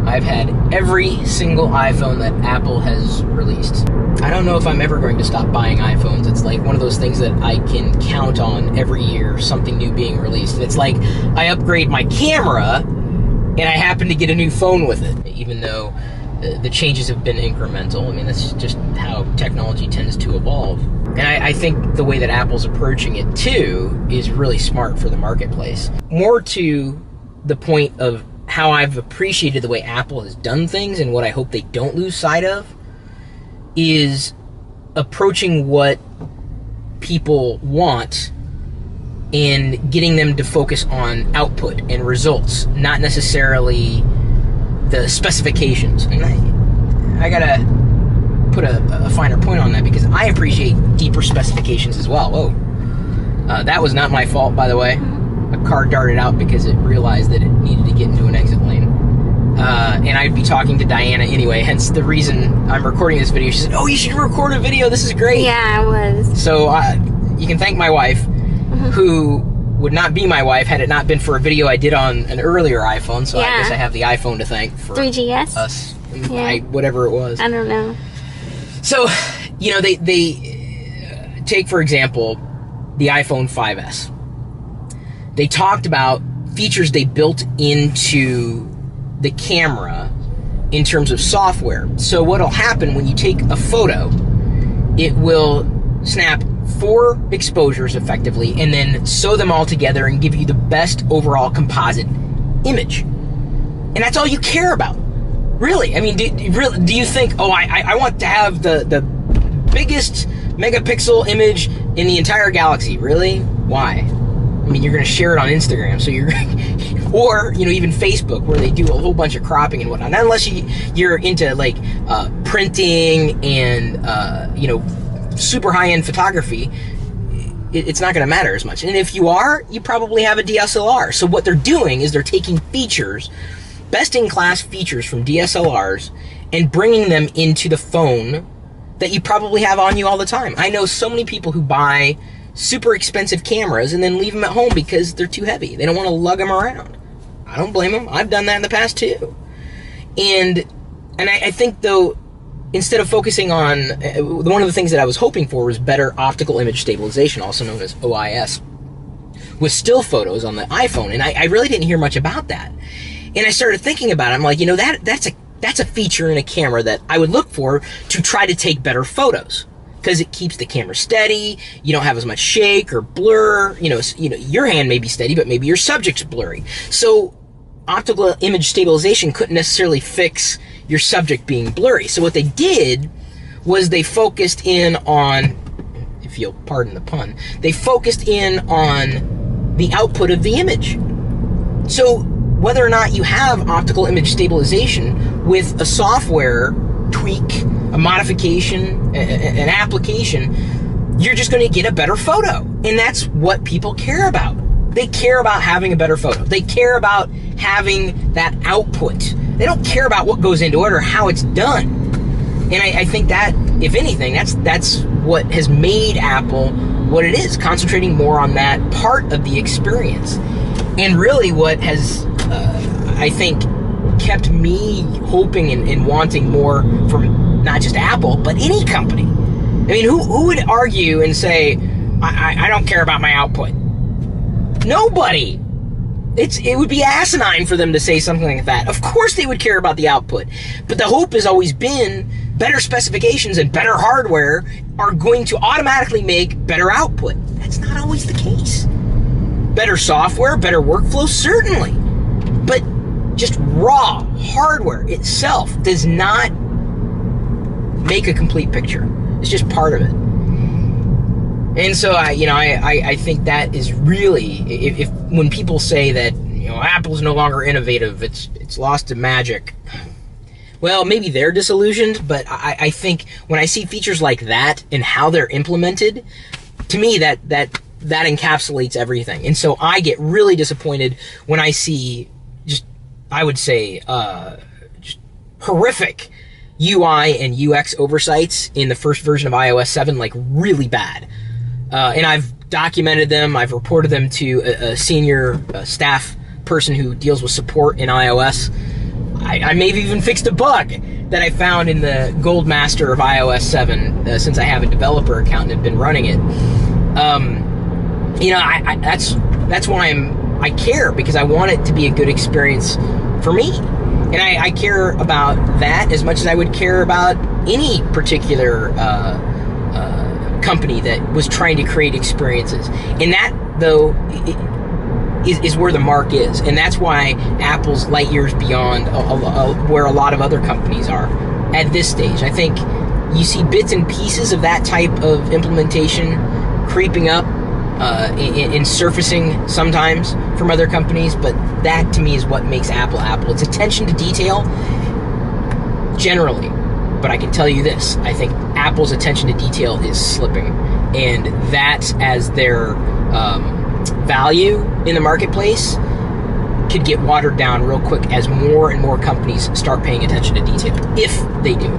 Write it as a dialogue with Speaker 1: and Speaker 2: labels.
Speaker 1: I've had every single iPhone that Apple has released. I don't know if I'm ever going to stop buying iPhones. It's like one of those things that I can count on every year, something new being released. And it's like I upgrade my camera and I happen to get a new phone with it, even though the changes have been incremental. I mean, that's just how technology tends to evolve. And I think the way that Apple's approaching it too is really smart for the marketplace. More to the point of how I've appreciated the way Apple has done things and what I hope they don't lose sight of is approaching what people want and getting them to focus on output and results, not necessarily the specifications. And I gotta put a finer point on that because I appreciate deeper specifications as well. Whoa. That was not my fault, by the way. A car darted out because it realized that it needed to get into an exit lane. And I'd be talking to Diana anyway, hence the reason I'm recording this video. She said, oh, you should record a video, this is great.
Speaker 2: Yeah, I was.
Speaker 1: So you can thank my wife, who would not be my wife had it not been for a video I did on an earlier iPhone, so I guess I have the iPhone to thank for
Speaker 2: 3GS?
Speaker 1: us, whatever it was.
Speaker 2: I don't know.
Speaker 1: So, you know, they take, for example, the iPhone 5S. They talked about features they built into the camera in terms of software. So what'll happen when you take a photo, it will snap 4 exposures effectively and then sew them all together and give you the best overall composite image. And that's all you care about. Really? I mean, do you think, oh, I want to have the biggest megapixel image in the entire galaxy? Really? Why? I mean, you're going to share it on Instagram, so you're, or, you know, even Facebook, where they do a whole bunch of cropping and whatnot. Not unless you're into, like, printing and, you know, super high-end photography, it's not going to matter as much. And if you are, you probably have a DSLR. So what they're doing is they're taking features, best-in-class features from DSLRs, and bringing them into the phone that you probably have on you all the time. I know so many people who buy super expensive cameras and then leave them at home because they're too heavy. They don't want to lug them around. I don't blame them. I've done that in the past too. And I think, though, instead of focusing on, one of the things that I was hoping for was better optical image stabilization, also known as OIS, with still photos on the iPhone. And I really didn't hear much about that. And I started thinking about it. I'm like, you know, that's a feature in a camera that I would look for to try to take better photos, because it keeps the camera steady. You don't have as much shake or blur. You know, your hand may be steady, but maybe your subject's blurry. So optical image stabilization couldn't necessarily fix your subject being blurry. So what they did was they focused in on, if you'll pardon the pun, they focused in on the output of the image. So whether or not you have optical image stabilization with a software tweak, a modification, an application, you're just going to get a better photo. And that's what people care about. They care about having a better photo. They care about having that output. They don't care about what goes into it or how it's done. And I think that, if anything, that's what has made Apple what it is, concentrating more on that part of the experience. And really what has, I think, kept me hoping and wanting more from not just Apple, but any company. I mean, who would argue and say, I don't care about my output? Nobody. It would be asinine for them to say something like that. Of course they would care about the output. But the hope has always been better specifications and better hardware are going to automatically make better output. That's not always the case. Better software, better workflow, certainly. But just raw hardware itself does not make a complete picture. It's just part of it. And so I think that is really, if when people say that, you know, Apple's no longer innovative, it's lost its magic. Well, maybe they're disillusioned, but I think when I see features like that and how they're implemented, to me that encapsulates everything. And so I get really disappointed when I see just, I would say, just horrific UI and UX oversights in the first version of iOS 7, like really bad. And I've documented them. I've reported them to a senior staff person who deals with support in iOS. I may have even fixed a bug that I found in the gold master of iOS 7 since I have a developer account and have been running it. You know, that's why I care, because I want it to be a good experience for me. And I care about that as much as I would care about any particular company that was trying to create experiences. And that, though, is where the mark is. And that's why Apple's light years beyond where a lot of other companies are at this stage. I think you see bits and pieces of that type of implementation creeping up and surfacing sometimes from other companies, but that to me is what makes Apple Apple. It's attention to detail generally, but I can tell you this: I think Apple's attention to detail is slipping, and that, as their value in the marketplace, could get watered down real quick as more and more companies start paying attention to detail, if they do.